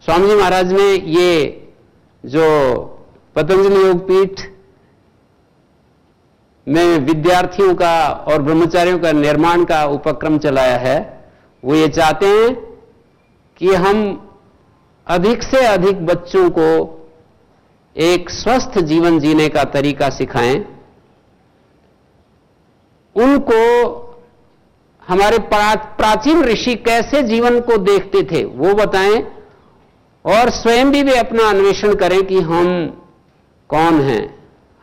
स्वामी जी महाराज ने ये जो पतंजलि योगपीठ में विद्यार्थियों का और ब्रह्मचारियों का निर्माण का उपक्रम चलाया है, वो ये चाहते हैं कि हम अधिक से अधिक बच्चों को एक स्वस्थ जीवन जीने का तरीका सिखाएं, उनको हमारे प्राचीन ऋषि कैसे जीवन को देखते थे वो बताएं, और स्वयं भी वे अपना अन्वेषण करें कि हम कौन हैं,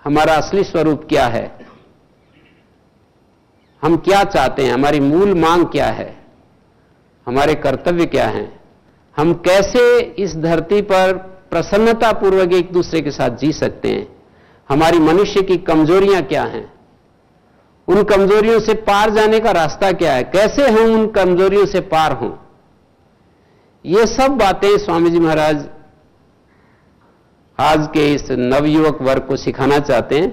हमारा असली स्वरूप क्या है, हम क्या चाहते हैं, हमारी मूल मांग क्या है, हमारे कर्तव्य क्या हैं, हम कैसे इस धरती पर प्रसन्नतापूर्वक एक दूसरे के साथ जी सकते हैं, हमारी मनुष्य की कमजोरियां क्या हैं, उन कमजोरियों से पार जाने का रास्ता क्या है, कैसे हम उन कमजोरियों से पार हों। ये सब बातें स्वामी जी महाराज आज के इस नवयुवक वर्ग को सिखाना चाहते हैं।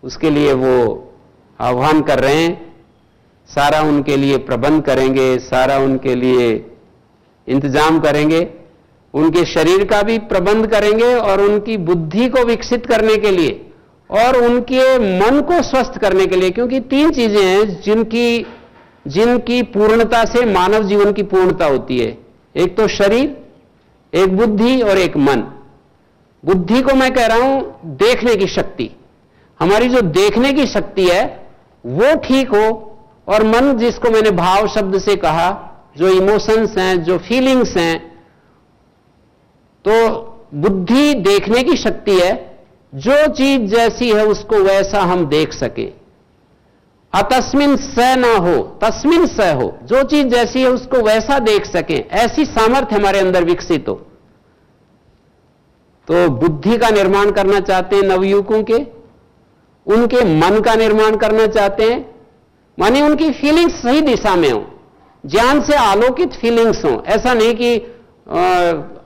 उसके लिए वो आह्वान कर रहे हैं, सारा उनके लिए प्रबंध करेंगे, सारा उनके लिए इंतजाम करेंगे, उनके शरीर का भी प्रबंध करेंगे और उनकी बुद्धि को विकसित करने के लिए और उनके मन को स्वस्थ करने के लिए, क्योंकि तीन चीजें हैं जिनकी पूर्णता से मानव जीवन की पूर्णता होती है, एक तो शरीर, एक बुद्धि और एक मन। बुद्धि को मैं कह रहा हूं देखने की शक्ति, हमारी जो देखने की शक्ति है वो ठीक हो, और मन जिसको मैंने भाव शब्द से कहा, जो इमोशंस हैं, जो फीलिंग्स हैं, तो बुद्धि देखने की शक्ति है, जो चीज जैसी है उसको वैसा हम देख सके, अतस्मिन स ना हो तस्मिन स हो, जो चीज जैसी है उसको वैसा देख सके, ऐसी सामर्थ्य हमारे अंदर विकसित हो। तो बुद्धि का निर्माण करना चाहते हैं नवयुवकों के, उनके मन का निर्माण करना चाहते हैं, माने उनकी फीलिंग्स सही दिशा में हो, ज्ञान से आलोकित फीलिंग्स हो। ऐसा नहीं कि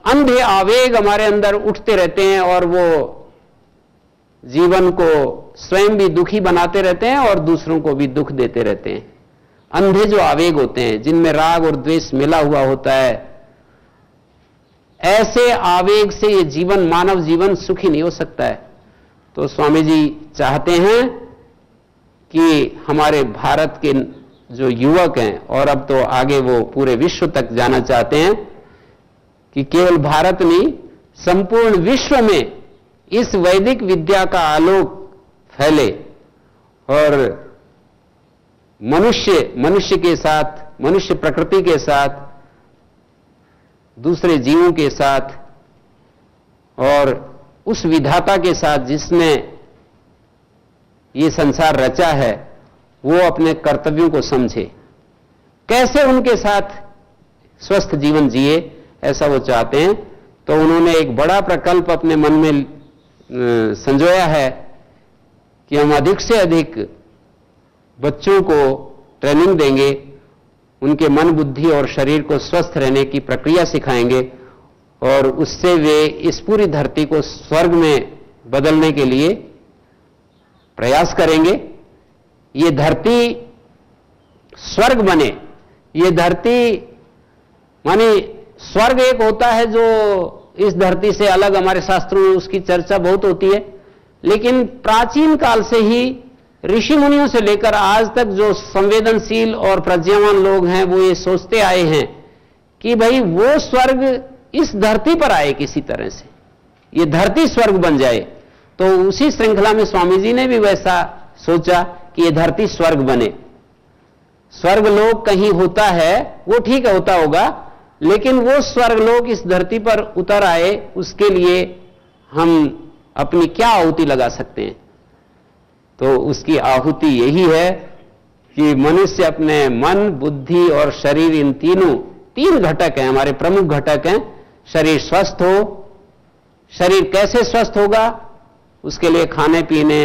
अंधे आवेग हमारे अंदर उठते रहते हैं और वो जीवन को स्वयं भी दुखी बनाते रहते हैं और दूसरों को भी दुख देते रहते हैं। अंधे जो आवेग होते हैं, जिनमें राग और द्वेष मिला हुआ होता है, ऐसे आवेग से ये जीवन, मानव जीवन सुखी नहीं हो सकता है। तो स्वामी जी चाहते हैं कि हमारे भारत के जो युवक हैं, और अब तो आगे वो पूरे विश्व तक जाना चाहते हैं, कि केवल भारत नहीं संपूर्ण विश्व में इस वैदिक विद्या का आलोक फैले और मनुष्य के साथ, मनुष्य प्रकृति के साथ, दूसरे जीवों के साथ और उस विधाता के साथ जिसने ये संसार रचा है, वो अपने कर्तव्यों को समझे, कैसे उनके साथ स्वस्थ जीवन जिए, ऐसा वो चाहते हैं। तो उन्होंने एक बड़ा प्रकल्प अपने मन में संजोया है कि हम अधिक से अधिक बच्चों को ट्रेनिंग देंगे, उनके मन, बुद्धि और शरीर को स्वस्थ रहने की प्रक्रिया सिखाएंगे, और उससे वे इस पूरी धरती को स्वर्ग में बदलने के लिए प्रयास करेंगे। ये धरती स्वर्ग बने, ये धरती माने स्वर्ग एक होता है जो इस धरती से अलग, हमारे शास्त्रों में उसकी चर्चा बहुत होती है, लेकिन प्राचीन काल से ही ऋषि मुनियों से लेकर आज तक जो संवेदनशील और प्रज्ञावान लोग हैं वो ये सोचते आए हैं कि भाई वो स्वर्ग इस धरती पर आए, किसी तरह से ये धरती स्वर्ग बन जाए। तो उसी श्रृंखला में स्वामी जी ने भी वैसा सोचा कि ये धरती स्वर्ग बने। स्वर्गलोक कहीं होता है, वो ठीक होता होगा, लेकिन वो स्वर्गलोक इस धरती पर उतर आए, उसके लिए हम अपनी क्या आहुति लगा सकते हैं? तो उसकी आहुति यही है कि मनुष्य अपने मन, बुद्धि और शरीर, इन तीन घटक हैं, हमारे प्रमुख घटक हैं। शरीर स्वस्थ हो, शरीर कैसे स्वस्थ होगा? उसके लिए खाने पीने,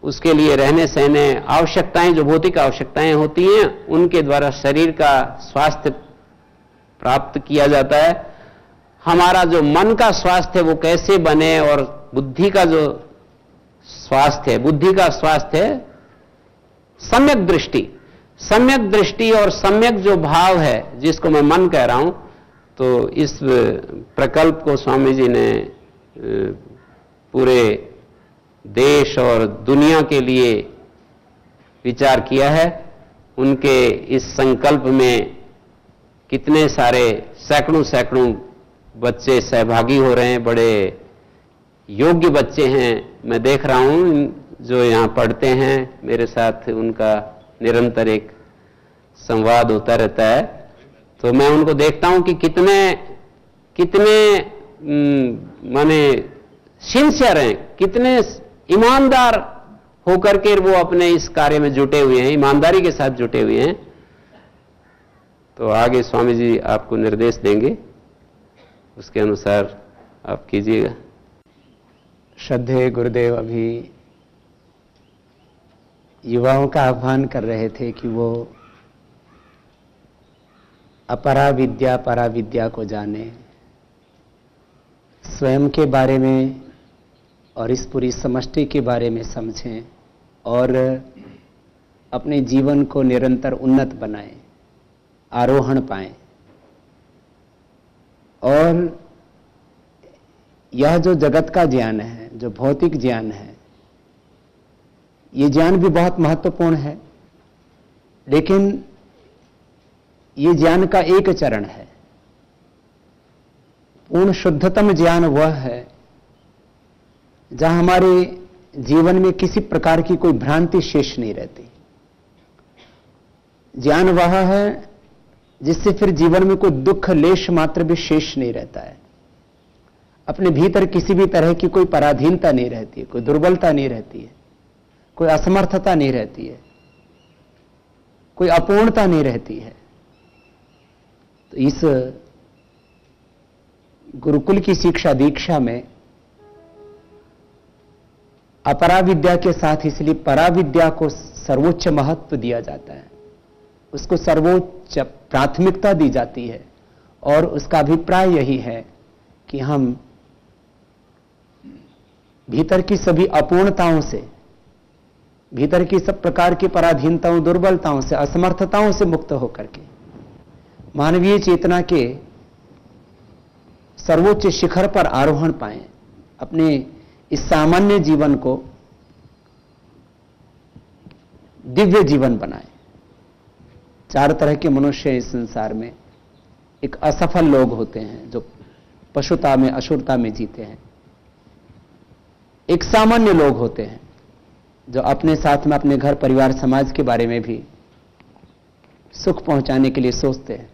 उसके लिए रहने सहने आवश्यकताएं, जो भौतिक आवश्यकताएं होती हैं, उनके द्वारा शरीर का स्वास्थ्य प्राप्त किया जाता है। हमारा जो मन का स्वास्थ्य है वो कैसे बने, और बुद्धि का जो स्वास्थ्य है, बुद्धि का स्वास्थ्य है सम्यक दृष्टि। सम्यक दृष्टि और सम्यक जो भाव है, जिसको मैं मन कह रहा हूं, तो इस प्रकल्प को स्वामी जी ने पूरे देश और दुनिया के लिए विचार किया है। उनके इस संकल्प में कितने सारे सैकड़ों बच्चे सहभागी हो रहे हैं, बड़े योग्य बच्चे हैं। मैं देख रहा हूं जो यहां पढ़ते हैं मेरे साथ, उनका निरंतर एक संवाद होता रहता है, तो मैं उनको देखता हूं कि कितने माने सिंसियर हैं, कितने ईमानदार होकर के वो अपने इस कार्य में जुटे हुए हैं, ईमानदारी के साथ जुटे हुए हैं। तो आगे स्वामी जी आपको निर्देश देंगे, उसके अनुसार आप कीजिएगा। श्रद्धेय गुरुदेव अभी युवाओं का आह्वान कर रहे थे कि वो अपरा विद्या परा विद्या को जाने, स्वयं के बारे में और इस पूरी समष्टि के बारे में समझें और अपने जीवन को निरंतर उन्नत बनाएं, आरोहण पाएं। और यह जो जगत का ज्ञान है, जो भौतिक ज्ञान है, ये ज्ञान भी बहुत महत्वपूर्ण है, लेकिन ये ज्ञान का एक चरण है। पूर्ण शुद्धतम ज्ञान वह है जहां हमारे जीवन में किसी प्रकार की कोई भ्रांति शेष नहीं रहती। ज्ञान वह है जिससे फिर जीवन में कोई दुख लेश मात्र भी शेष नहीं रहता है। अपने भीतर किसी भी तरह की कोई पराधीनता नहीं रहती है, कोई दुर्बलता नहीं रहती है, कोई असमर्थता नहीं रहती है, कोई अपूर्णता नहीं रहती है। तो इस गुरुकुल की शिक्षा दीक्षा में अपरा विद्या के साथ इसलिए परा विद्या को सर्वोच्च महत्व दिया जाता है, उसको सर्वोच्च प्राथमिकता दी जाती है। और उसका अभिप्राय यही है कि हम भीतर की सभी अपूर्णताओं से, भीतर की सब प्रकार की पराधीनताओं, दुर्बलताओं से, असमर्थताओं से मुक्त होकर के मानवीय चेतना के सर्वोच्च शिखर पर आरोहण पाएं, अपने इस सामान्य जीवन को दिव्य जीवन बनाएं। चार तरह के मनुष्य इस संसार में। एक असफल लोग होते हैं जो पशुता में, असुरता में जीते हैं। एक सामान्य लोग होते हैं जो अपने साथ में अपने घर परिवार समाज के बारे में भी सुख पहुंचाने के लिए सोचते हैं।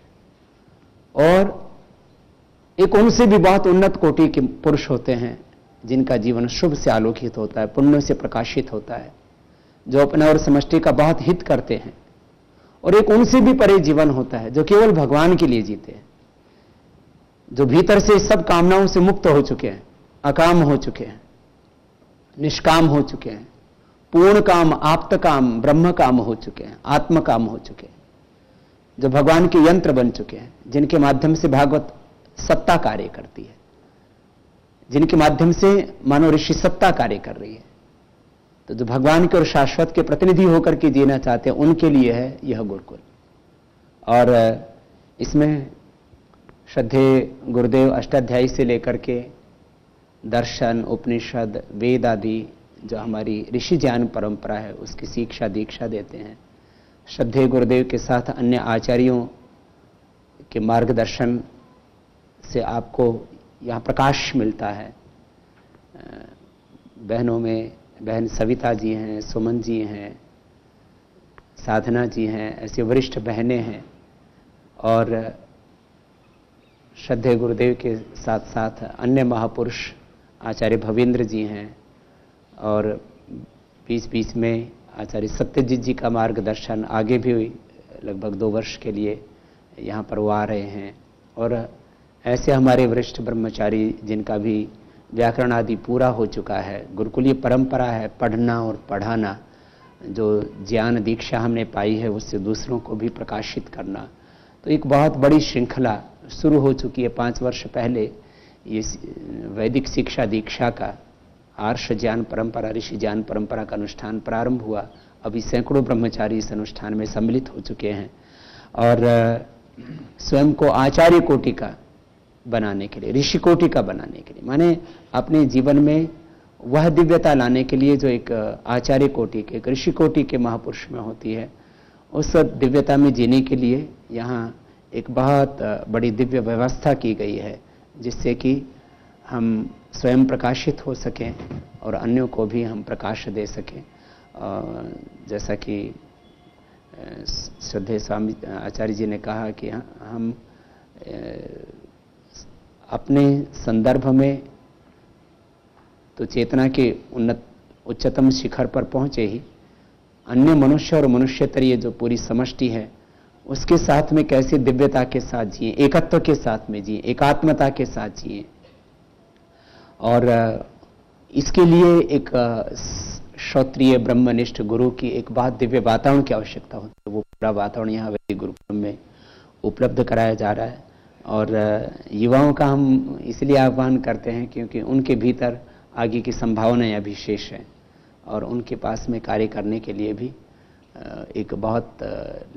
और एक उनसे भी बहुत उन्नत कोटि के पुरुष होते हैं जिनका जीवन शुभ से आलोकित होता है, पुण्य से प्रकाशित होता है, जो अपने और समष्टि का बहुत हित करते हैं। और एक उनसे भी परे जीवन होता है जो केवल भगवान के लिए जीते हैं, जो भीतर से सब कामनाओं से मुक्त हो चुके हैं, अकाम हो चुके हैं, निष्काम हो चुके हैं, पूर्ण काम, आप्त काम, ब्रह्म काम हो चुके हैं, आत्म काम हो चुके हैं, जो भगवान के यंत्र बन चुके हैं, जिनके माध्यम से भागवत सत्ता कार्य करती है, जिनके माध्यम से मानो ऋषि सत्ता कार्य कर रही है। तो जो भगवान के और शाश्वत के प्रतिनिधि होकर के जीना चाहते हैं, उनके लिए है यह गुरुकुल। और इसमें श्रद्धेय गुरुदेव अष्टाध्यायी से लेकर के दर्शन, उपनिषद, वेद आदि जो हमारी ऋषि ज्ञान परंपरा है उसकी शिक्षा दीक्षा देते हैं। श्रद्धेय गुरुदेव के साथ अन्य आचार्यों के मार्गदर्शन से आपको यहाँ प्रकाश मिलता है। बहनों में बहन सविता जी हैं, सुमन जी हैं, साधना जी हैं, ऐसे वरिष्ठ बहनें हैं। और श्रद्धेय गुरुदेव के साथ साथ अन्य महापुरुष आचार्य भवेंद्र जी हैं। और बीच बीच में आचार्य सत्यजीत जी का मार्गदर्शन आगे भी लगभग 2 वर्ष के लिए यहाँ पर वो आ रहे हैं। और ऐसे हमारे वरिष्ठ ब्रह्मचारी जिनका भी व्याकरण आदि पूरा हो चुका है। गुरुकुलीय परंपरा है पढ़ना और पढ़ाना, जो ज्ञान दीक्षा हमने पाई है उससे दूसरों को भी प्रकाशित करना। तो एक बहुत बड़ी श्रृंखला शुरू हो चुकी है। 5 वर्ष पहले ये वैदिक शिक्षा दीक्षा का आर्ष ज्ञान परंपरा, ऋषि ज्ञान परंपरा का अनुष्ठान प्रारंभ हुआ। अभी सैकड़ों ब्रह्मचारी इस अनुष्ठान में सम्मिलित हो चुके हैं और स्वयं को आचार्य कोटि का बनाने के लिए, ऋषिकोटि का बनाने के लिए, माने अपने जीवन में वह दिव्यता लाने के लिए जो एक आचार्य कोटि के, एक ऋषि कोटि के महापुरुष में होती है, उस दिव्यता में जीने के लिए यहाँ एक बहुत बड़ी दिव्य व्यवस्था की गई है, जिससे कि हम स्वयं प्रकाशित हो सकें और अन्यों को भी हम प्रकाश दे सकें। जैसा कि श्रद्धेय स्वामी आचार्य जी ने कहा कि हम अपने संदर्भ में तो चेतना के उच्चतम शिखर पर पहुंचे ही, अन्य मनुष्य और मनुष्यतर ये जो पूरी समष्टि है उसके साथ में कैसे दिव्यता के साथ जिए, एकत्व के साथ में जिए, एकात्मता के साथ जिए। और इसके लिए एक श्रोत्रिय ब्रह्मनिष्ठ गुरु की एक बहुत दिव्य वातावरण की आवश्यकता होती है। वो पूरा वातावरण यहाँ वैदिक गुरुकुल में उपलब्ध कराया जा रहा है। और युवाओं का हम इसलिए आह्वान करते हैं क्योंकि उनके भीतर आगे की संभावनाएं अभी शेष हैं और उनके पास में कार्य करने के लिए भी एक बहुत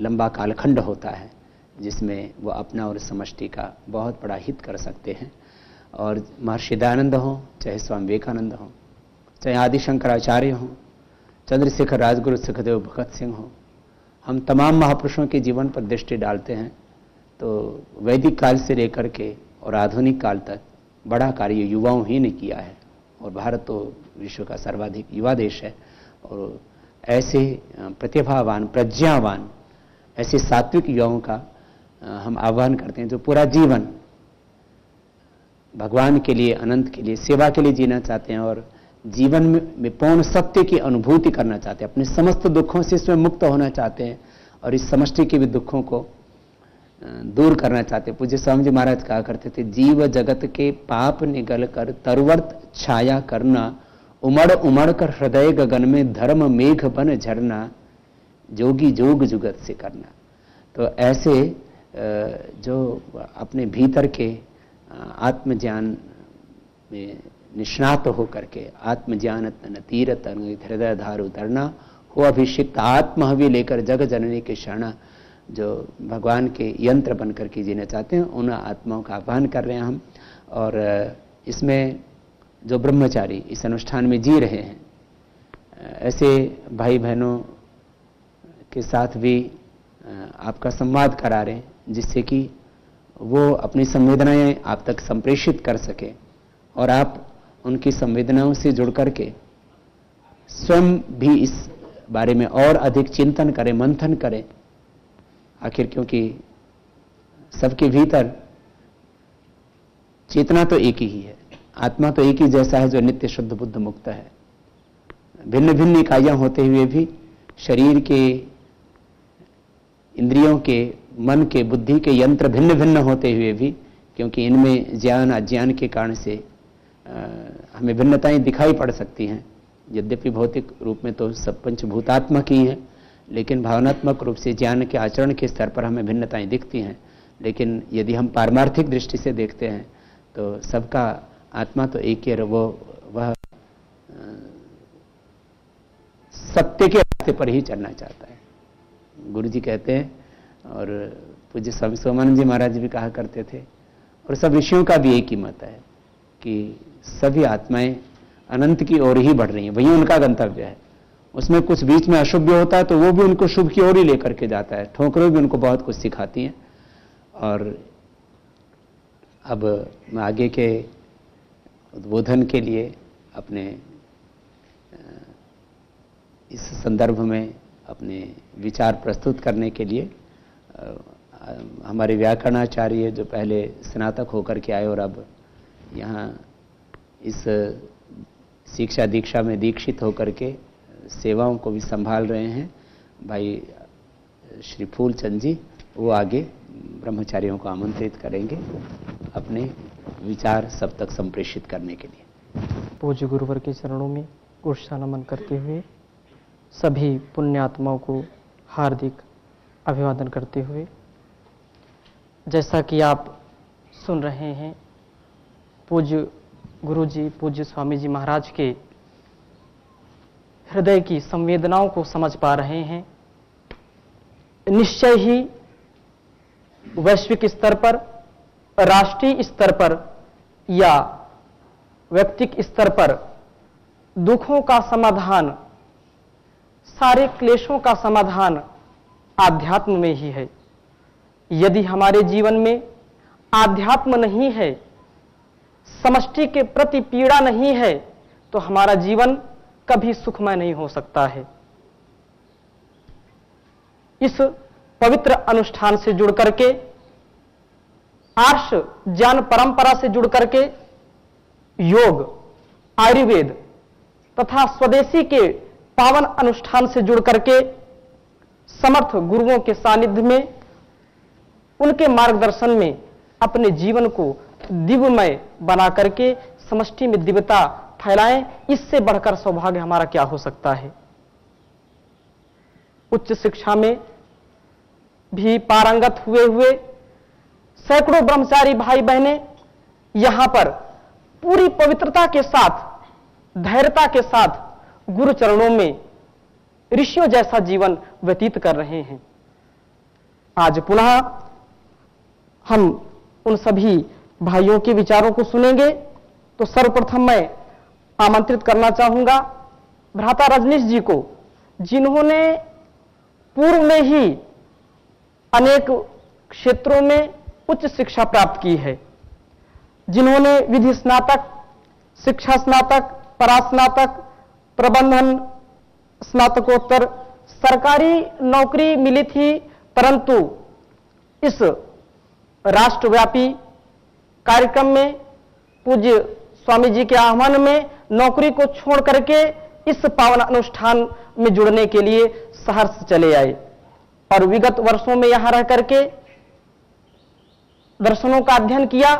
लंबा कालखंड होता है जिसमें वो अपना और समष्टि का बहुत बड़ा हित कर सकते हैं। और महर्षि दयानंद हों, चाहे स्वामी विवेकानंद हों, चाहे आदि शंकराचार्य हों, चंद्रशेखर राजगुरु, सुखदेव भगत सिंह हों, हम तमाम महापुरुषों के जीवन पर दृष्टि डालते हैं तो वैदिक काल से लेकर के और आधुनिक काल तक बड़ा कार्य युवाओं ही ने किया है। और भारत तो विश्व का सर्वाधिक युवा देश है और ऐसे प्रतिभावान, प्रज्ञावान, ऐसे सात्विक युवाओं का हम आह्वान करते हैं जो पूरा जीवन भगवान के लिए, अनंत के लिए, सेवा के लिए जीना चाहते हैं और जीवन में पूर्ण सत्य की अनुभूति करना चाहते हैं, अपने समस्त दुखों से स्वयं मुक्त होना चाहते हैं और इस समष्टि के भी दुखों को दूर करना चाहते हैं। पूज्य स्वामी जी महाराज कहा करते थे, जीव जगत के पाप निगल कर तरवर्त छाया करना, उमड़ उमड़ कर हृदय गगन में धर्म मेघ बन झरना, जोगी जोग जुगत से करना। तो ऐसे जो अपने भीतर के आत्मज्ञान में निष्णात होकर के आत्मज्ञान तन तीर तन हृदय धार उतरना, हो अभिषिक्त आत्महवि लेकर जग जननी के शरणा, जो भगवान के यंत्र बन करके जीना चाहते हैं उन आत्माओं का आह्वान कर रहे हैं हम। और इसमें जो ब्रह्मचारी इस अनुष्ठान में जी रहे हैं, ऐसे भाई बहनों के साथ भी आपका संवाद करा रहे हैं जिससे कि वो अपनी संवेदनाएं आप तक संप्रेषित कर सके और आप उनकी संवेदनाओं से जुड़ करके स्वयं भी इस बारे में और अधिक चिंतन करें, मंथन करें। आखिर क्योंकि सबके भीतर चेतना तो एक ही है, आत्मा तो एक ही जैसा है जो नित्य शुद्ध बुद्ध मुक्त है। भिन्न भिन्न इकाइयां होते हुए भी शरीर के, इंद्रियों के, मन के, बुद्धि के यंत्र भिन्न भिन्न होते हुए भी, क्योंकि इनमें ज्ञान अज्ञान के कारण से हमें भिन्नताएं दिखाई पड़ सकती हैं। यद्यपि भौतिक रूप में तो सब पंचभूतात्मक ही हैं, लेकिन भावनात्मक रूप से ज्ञान के आचरण के स्तर पर हमें भिन्नताएं दिखती हैं। लेकिन यदि हम पारमार्थिक दृष्टि से देखते हैं तो सबका आत्मा तो एक ही है, वह सत्य के रास्ते पर ही चलना चाहता है। गुरु जी कहते हैं और पूज्य स्वामी सोमानंद जी महाराज भी कहा करते थे और सब ऋषियों का भी एक ही मत है कि सभी आत्माएं अनंत की ओर ही बढ़ रही हैं, वही उनका गंतव्य है। उसमें कुछ बीच में अशुभ होता है तो वो भी उनको शुभ की ओर ही लेकर के जाता है। ठोकरें भी उनको बहुत कुछ सिखाती हैं। और अब मैं आगे के उद्बोधन के लिए अपने इस संदर्भ में अपने विचार प्रस्तुत करने के लिए हमारे व्याकरणाचार्य जो पहले स्नातक होकर के आए और अब यहाँ इस शिक्षा दीक्षा में दीक्षित होकर के सेवाओं को भी संभाल रहे हैं, भाई श्री फूलचंद जी, वो आगे ब्रह्मचारियों को आमंत्रित करेंगे अपने विचार सब तक संप्रेषित करने के लिए। पूज्य गुरुवर के चरणों में कुर्सा नमन करते हुए सभी पुण्यात्माओं को हार्दिक अभिवादन करते हुए, जैसा कि आप सुन रहे हैं पूज्य गुरु जी, पूज्य स्वामी जी महाराज के हृदय की संवेदनाओं को समझ पा रहे हैं। निश्चय ही वैश्विक स्तर पर राष्ट्रीय स्तर पर या व्यक्तिक स्तर पर दुखों का समाधान, सारे क्लेशों का समाधान आध्यात्म में ही है। यदि हमारे जीवन में आध्यात्म नहीं है, समष्टि के प्रति पीड़ा नहीं है, तो हमारा जीवन कभी सुखमय नहीं हो सकता है। इस पवित्र अनुष्ठान से जुड़ करके, आर्ष ज्ञान परंपरा से जुड़ करके, योग, आयुर्वेद तथा स्वदेशी के पावन अनुष्ठान से जुड़ करके, समर्थ गुरुओं के सानिध्य में, उनके मार्गदर्शन में अपने जीवन को दिव्यमय बना करके समष्टि में दिव्यता फैलाएं। इससे बढ़कर सौभाग्य हमारा क्या हो सकता है। उच्च शिक्षा में भी पारंगत हुए हुए सैकड़ों ब्रह्मचारी भाई बहनें यहां पर पूरी पवित्रता के साथ, धैर्यता के साथ गुरु चरणों में ऋषियों जैसा जीवन व्यतीत कर रहे हैं। आज पुनः हम उन सभी भाइयों के विचारों को सुनेंगे। तो सर्वप्रथम मैं आमंत्रित करना चाहूंगा भ्राता रजनीश जी को, जिन्होंने पूर्व में ही अनेक क्षेत्रों में उच्च शिक्षा प्राप्त की है, जिन्होंने विधि स्नातक, शिक्षा स्नातक, परास्नातक, प्रबंधन स्नातकोत्तर, सरकारी नौकरी मिली थी, परंतु इस राष्ट्रव्यापी कार्यक्रम में, पूज्य स्वामी जी के आह्वान में नौकरी को छोड़ करके इस पावन अनुष्ठान में जुड़ने के लिए सहर्ष चले आए और विगत वर्षों में यहां रह करके दर्शनों का अध्ययन किया।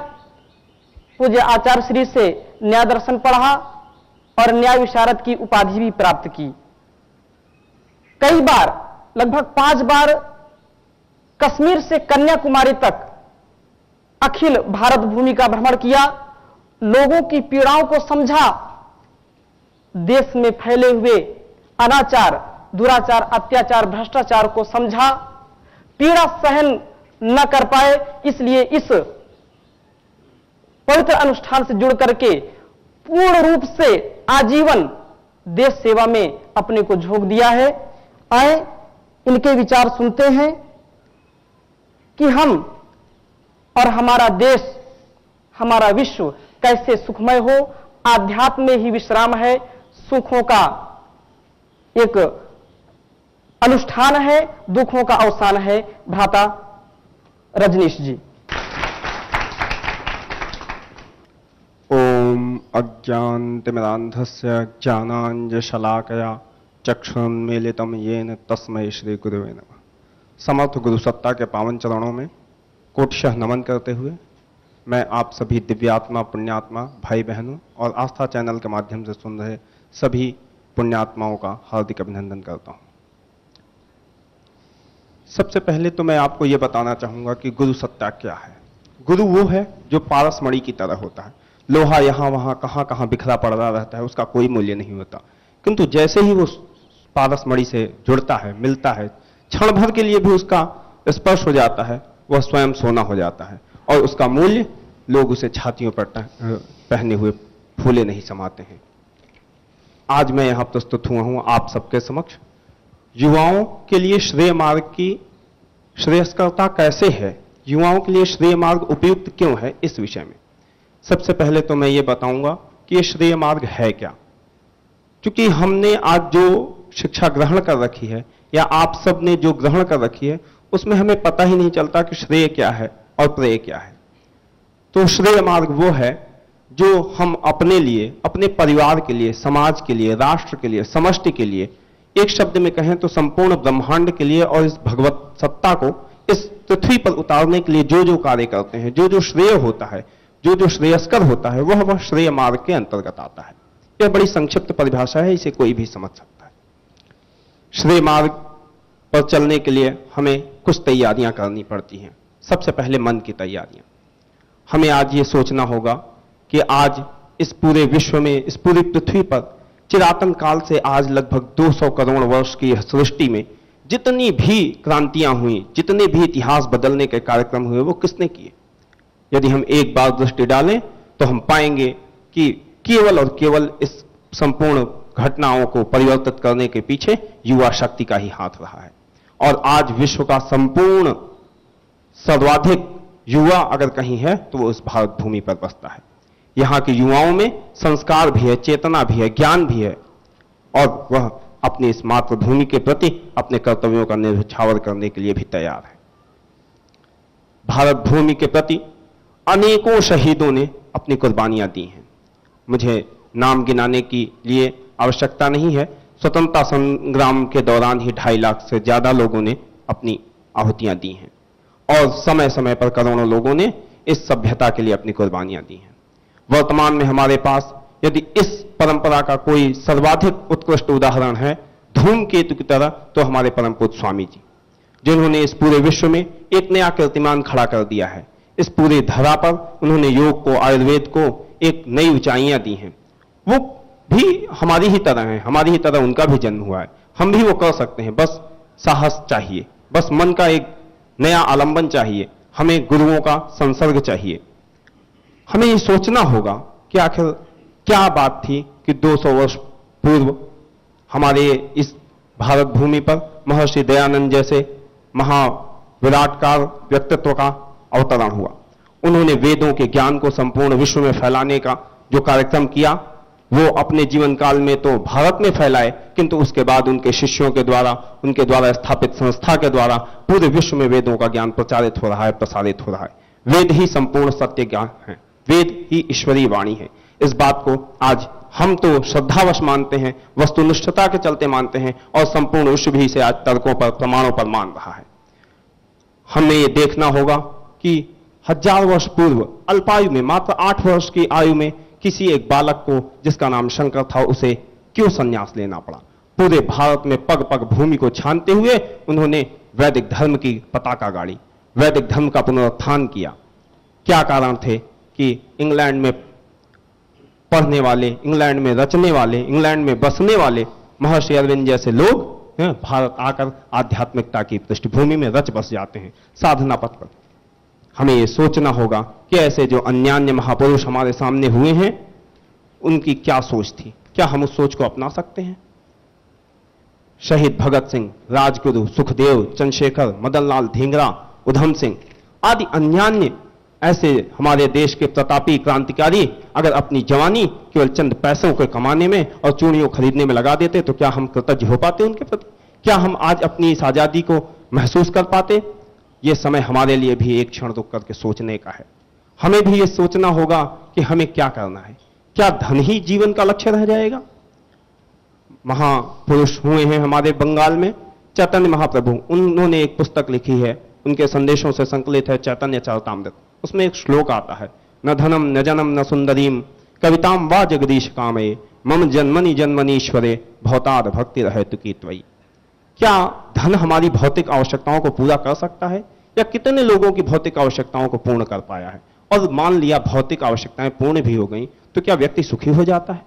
पूज्य आचार्य श्री से न्याय दर्शन पढ़ा और न्याय विशारद की उपाधि भी प्राप्त की। कई बार, लगभग 5 बार कश्मीर से कन्याकुमारी तक अखिल भारत भूमि का भ्रमण किया, लोगों की पीड़ाओं को समझा, देश में फैले हुए अनाचार, दुराचार, अत्याचार, भ्रष्टाचार को समझा, पीड़ा सहन न कर पाए, इसलिए इस पवित्र अनुष्ठान से जुड़ करके पूर्ण रूप से आजीवन देश सेवा में अपने को झोंक दिया है। आए इनके विचार सुनते हैं कि हम और हमारा देश, हमारा विश्व कैसे सुखमय हो। आध्यात्म में ही विश्राम है, सुखों का एक अनुष्ठान है, दुखों का अवसान है। भ्राता रजनीश जी। ओम अज्ञानतिमिरान्धस्य ज्ञानाञ्जशलाकया चक्षुरुन्मीलितं येन तस्मै श्री गुरुवे नमः। समर्थ गुरु सत्ता के पावन चरणों में कोटिशः नमन करते हुए मैं आप सभी दिव्यात्मा, पुण्यात्मा भाई बहनों और आस्था चैनल के माध्यम से सुन रहे सभी पुण्यात्माओं का हार्दिक अभिनंदन करता हूं। सबसे पहले तो मैं आपको यह बताना चाहूंगा कि गुरु सत्ता क्या है। गुरु वो है जो पारसमणि की तरह होता है। लोहा यहां वहां कहां कहां बिखरा पड़ा रहता है, उसका कोई मूल्य नहीं होता, किंतु जैसे ही वो पारसमणि से जुड़ता है, मिलता है, क्षण भर के लिए भी उसका स्पर्श हो जाता है, वह स्वयं सोना हो जाता है और उसका मूल्य लोग उसे छातियों पर पहने हुए फूले नहीं समाते हैं। आज मैं यहां प्रस्तुत हुआ हूं आप सबके समक्ष युवाओं के लिए श्रेय मार्ग की श्रेयस्करता कैसे है, युवाओं के लिए श्रेय मार्ग उपयुक्त क्यों है, इस विषय में सबसे पहले तो मैं ये बताऊंगा कि ये श्रेय मार्ग है क्या। क्योंकि हमने आज जो शिक्षा ग्रहण कर रखी है या आप सब ने जो ग्रहण कर रखी है, उसमें हमें पता ही नहीं चलता कि श्रेय क्या है और प्रेय क्या है। तो श्रेय मार्ग वो है जो हम अपने लिए, अपने परिवार के लिए, समाज के लिए, राष्ट्र के लिए, समष्टि के लिए, एक शब्द में कहें तो संपूर्ण ब्रह्मांड के लिए और इस भगवत सत्ता को इस पृथ्वी पर उतारने के लिए जो जो कार्य करते हैं, जो जो श्रेय होता है, जो जो श्रेयस्कर होता है, वह श्रेय मार्ग के अंतर्गत आता है। यह बड़ी संक्षिप्त परिभाषा है, इसे कोई भी समझ सकता है। श्रेय मार्ग पर चलने के लिए हमें कुछ तैयारियां करनी पड़ती हैं। सबसे पहले मन की तैयारियां। हमें आज ये सोचना होगा कि आज इस पूरे विश्व में, इस पूरी पृथ्वी पर चिरातन काल से आज लगभग 200 करोड़ वर्ष की सृष्टि में जितनी भी क्रांतियां हुई, जितने भी इतिहास बदलने के कार्यक्रम हुए, वो किसने किए? यदि हम एक बार दृष्टि डालें तो हम पाएंगे कि केवल और केवल इस संपूर्ण घटनाओं को परिवर्तित करने के पीछे युवा शक्ति का ही हाथ रहा है। और आज विश्व का संपूर्ण सर्वाधिक युवा अगर कहीं है तो वो इस भारत भूमि पर बसता है। यहां के युवाओं में संस्कार भी है, चेतना भी है, ज्ञान भी है, और वह अपनी इस मातृभूमि के प्रति अपने कर्तव्यों का निर्छावर करने के लिए भी तैयार है। भारत भूमि के प्रति अनेकों शहीदों ने अपनी कुर्बानियां दी हैं। मुझे नाम गिनाने की लिए आवश्यकता नहीं है। स्वतंत्रता संग्राम के दौरान ही 2.5 लाख से ज्यादा लोगों ने अपनी आहुतियां दी हैं, और समय समय पर करोड़ों लोगों ने इस सभ्यता के लिए अपनी कुर्बानियां दी हैं। वर्तमान में हमारे पास यदि इस परंपरा का कोई सर्वाधिक उत्कृष्ट उदाहरण है धूमकेतु की तरह, तो हमारे परम पूज्य स्वामी जी, जिन्होंने इस पूरे विश्व में एक नया कीर्तिमान खड़ा कर दिया है। इस पूरे धरा पर उन्होंने योग को, आयुर्वेद को एक नई ऊंचाइयां दी हैं। वो भी हमारी ही तरह हैं, हमारी ही तरह उनका भी जन्म हुआ है। हम भी वो कर सकते हैं, बस साहस चाहिए, बस मन का एक नया आलंबन चाहिए, हमें गुरुओं का संसर्ग चाहिए। हमें ये सोचना होगा कि आखिर क्या बात थी कि 200 वर्ष पूर्व हमारे इस भारत भूमि पर महर्षि दयानंद जैसे महाविराटकार व्यक्तित्व का अवतरण हुआ। उन्होंने वेदों के ज्ञान को संपूर्ण विश्व में फैलाने का जो कार्यक्रम किया, वो अपने जीवन काल में तो भारत में फैलाए, किंतु उसके बाद उनके शिष्यों के द्वारा, उनके द्वारा स्थापित संस्था के द्वारा पूरे विश्व में वेदों का ज्ञान प्रचारित हो रहा है, प्रसारित हो रहा है। वेद ही संपूर्ण सत्य ज्ञान है, वेद ही ईश्वरीय वाणी है। इस बात को आज हम तो श्रद्धावश मानते हैं, वस्तुनिष्ठता के चलते मानते हैं, और संपूर्ण विश्व भी इसे आज तर्कों पर, प्रमाणों पर मान रहा है। हमें यह देखना होगा कि 1000 वर्ष पूर्व अल्पायु में, मात्र 8 वर्ष की आयु में किसी एक बालक को जिसका नाम शंकर था, उसे क्यों संन्यास लेना पड़ा। पूरे भारत में पग पग भूमि को छानते हुए उन्होंने वैदिक धर्म की पताका गाड़ी, वैदिक धर्म का पुनरुत्थान किया। क्या कारण थे कि इंग्लैंड में पढ़ने वाले, इंग्लैंड में रचने वाले, इंग्लैंड में बसने वाले महर्षि अरविंद जैसे लोग भारत आकर आध्यात्मिकता की पृष्ठभूमि में रच बस जाते हैं, साधना पथ पर। हमें यह सोचना होगा कि ऐसे जो अन्यान्य महापुरुष हमारे सामने हुए हैं, उनकी क्या सोच थी, क्या हम उस सोच को अपना सकते हैं। शहीद भगत सिंह, राजगुरु, सुखदेव, चंद्रशेखर, मदनलाल धिंगरा, उधम सिंह आदि अन्यान्य ऐसे हमारे देश के प्रतापी क्रांतिकारी अगर अपनी जवानी केवल चंद पैसों को कमाने में और चूड़ियों खरीदने में लगा देते, तो क्या हम कृतज्ञ हो पाते उनके प्रति? क्या हम आज अपनी इस आजादी को महसूस कर पाते? यह समय हमारे लिए भी एक क्षण रुक करके सोचने का है। हमें भी यह सोचना होगा कि हमें क्या करना है। क्या धन ही जीवन का लक्ष्य रह जाएगा? महापुरुष हुए हैं हमारे बंगाल में, चैतन्य महाप्रभु, उन्होंने एक पुस्तक लिखी है, उनके संदेशों से संकलित है चैतन्य चरितामृत। उसमें एक श्लोक आता है, न धनम न जनम न सुंदरीम कविताम वा जगदीश कामे मम जन्मनि जन्मनीश्वरे भौताद भक्ति रहे तुकी त्वयि। क्या धन हमारी भौतिक आवश्यकताओं को पूरा कर सकता है? या कितने लोगों की भौतिक आवश्यकताओं को पूर्ण कर पाया है? और मान लिया भौतिक आवश्यकताएं पूर्ण भी हो गई, तो क्या व्यक्ति सुखी हो जाता है?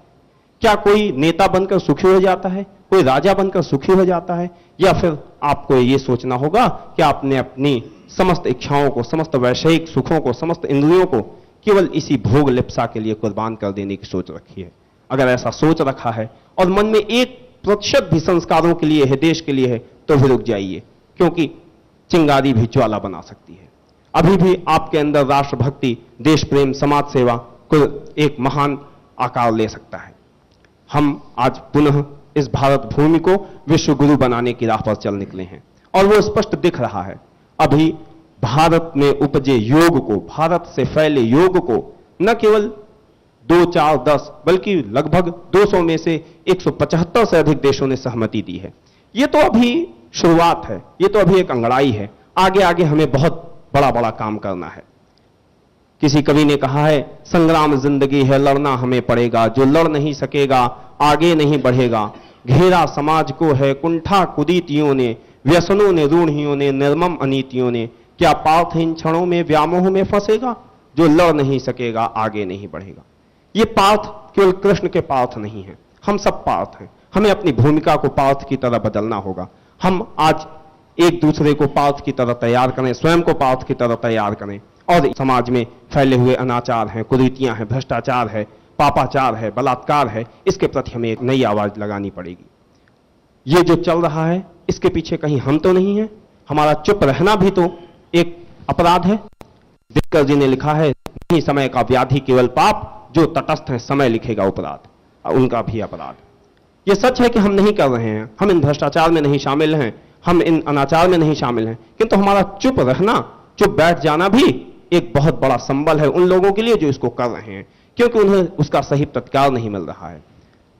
क्या कोई नेता बनकर सुखी हो जाता है? कोई राजा बनकर सुखी हो जाता है? या फिर आपको यह सोचना होगा कि आपने अपनी समस्त इच्छाओं को, समस्त वैषयिक सुखों को, समस्त इंद्रियों को केवल इसी भोग लिप्सा के लिए कुर्बान कर देने की सोच रखी है। अगर ऐसा सोच रखा है और मन में 1% भी संस्कारों के लिए है, देश के लिए है, तो भी रुक जाइए, क्योंकि चिंगारी भी ज्वाला बना सकती है। अभी भी आपके अंदर राष्ट्रभक्ति, देश प्रेम, समाज सेवा को एक महान आकार ले सकता है। हम आज पुनः इस भारत भूमि को विश्व गुरु बनाने की राह पर चल निकले हैं, और वो स्पष्ट दिख रहा है। अभी भारत में उपजे योग को, भारत से फैले योग को न केवल 2, 4, 10 बल्कि लगभग 200 में से 175 से अधिक देशों ने सहमति दी है। ये तो अभी शुरुआत है, ये तो अभी एक अंगड़ाई है। आगे आगे हमें बहुत बड़ा बड़ा काम करना है। किसी कवि ने कहा है, संग्राम जिंदगी है, लड़ना हमें पड़ेगा, जो लड़ नहीं सकेगा आगे नहीं बढ़ेगा। घेरा समाज को है कुंठा कुदीतियों ने, व्यसनों ने, रूढ़ियों ने, निर्मम अनीतियों ने। क्या पार्थ इन क्षणों में व्यामोह में फंसेगा, जो लड़ नहीं सकेगा आगे नहीं बढ़ेगा। ये पार्थ केवल कृष्ण के पार्थ नहीं है, हम सब पार्थ हैं। हमें अपनी भूमिका को पार्थ की तरह बदलना होगा। हम आज एक दूसरे को पार्थ की तरह तैयार करें, स्वयं को पार्थ की तरह तैयार करें, और समाज में फैले हुए अनाचार हैं, कुरीतियां हैं, भ्रष्टाचार है, पापाचार है, बलात्कार है, इसके प्रति हमें एक नई आवाज लगानी पड़ेगी। ये जो चल रहा है इसके पीछे कहीं हम तो नहीं है? हमारा चुप रहना भी तो एक अपराध है। दिनकर जी ने लिखा है, नहीं समय का व्याधि केवल पाप, जो तटस्थ है समय लिखेगा अपराध, उनका भी अपराध। यह सच है कि हम नहीं कर रहे हैं, हम इन भ्रष्टाचार में नहीं शामिल हैं, हम इन अनाचार में नहीं शामिल हैं, किंतु हमारा चुप रहना, चुप बैठ जाना भी एक बहुत बड़ा संबल है उन लोगों के लिए जो इसको कर रहे हैं, क्योंकि उन्हें उसका सही प्रतिकार नहीं मिल रहा है।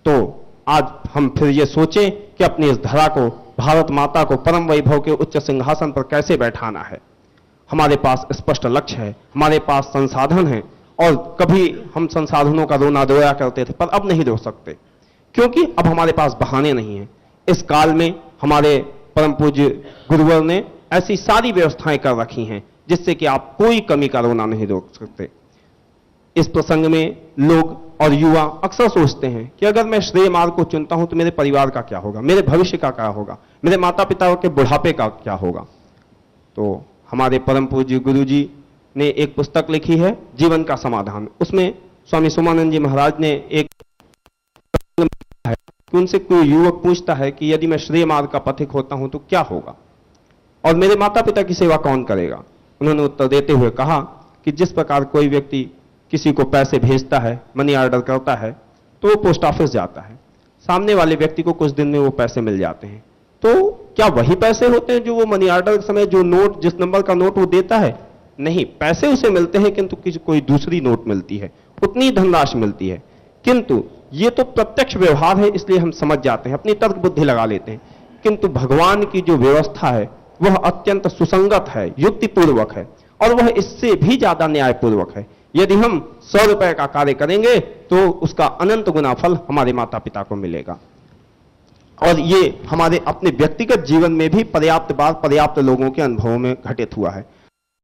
तो आज हम फिर ये सोचें कि अपनी इस धरा को, भारत माता को परम वैभव के उच्च सिंहासन पर कैसे बैठाना है। हमारे पास स्पष्ट लक्ष्य है, हमारे पास संसाधन है, और कभी हम संसाधनों का रोना रोया करते थे, पर अब नहीं रो सकते, क्योंकि अब हमारे पास बहाने नहीं हैं। इस काल में हमारे परम पूज्य गुरुवर ने ऐसी सारी व्यवस्थाएं कर रखी हैं जिससे कि आप कोई कमी का रोना नहीं रोक सकते। इस प्रसंग में लोग और युवा अक्सर सोचते हैं कि अगर मैं श्रेय मार्ग को चुनता हूं तो मेरे परिवार का क्या होगा, मेरे भविष्य का क्या होगा, मेरे माता पिता के बुढ़ापे का क्या होगा। तो हमारे परम पूज्य गुरु जी ने एक पुस्तक लिखी है, जीवन का समाधान। उसमें स्वामी सोमानंद जी महाराज ने एक है कि उनसे कोई युवक पूछता है कि यदि मैं श्रेय मार्ग का पथिक होता हूं तो क्या होगा, और मेरे माता पिता की सेवा कौन करेगा। उन्होंने उत्तर देते हुए कहा कि जिस प्रकार कोई व्यक्ति किसी को पैसे भेजता है, मनी ऑर्डर करता है, तो वो पोस्ट ऑफिस जाता है, सामने वाले व्यक्ति को कुछ दिन में वो पैसे मिल जाते हैं, तो क्या वही पैसे होते हैं जो वो मनी ऑर्डर के समय जो नोट, जिस नंबर का नोट वो देता है? नहीं, पैसे उसे मिलते हैं किंतु कोई दूसरी नोट मिलती है, उतनी धनराशि मिलती है। किंतु ये तो प्रत्यक्ष व्यवहार है, इसलिए हम समझ जाते हैं, अपनी तर्क बुद्धि लगा लेते हैं। किंतु भगवान की जो व्यवस्था है वह अत्यंत सुसंगत है, युक्तिपूर्वक है, और वह इससे भी ज्यादा न्यायपूर्वक है। यदि हम 100 रुपए का कार्य करेंगे तो उसका अनंत गुना फल हमारे माता पिता को मिलेगा। और ये हमारे अपने व्यक्तिगत जीवन में भी पर्याप्त बार पर्याप्त लोगों के अनुभवों में घटित हुआ है।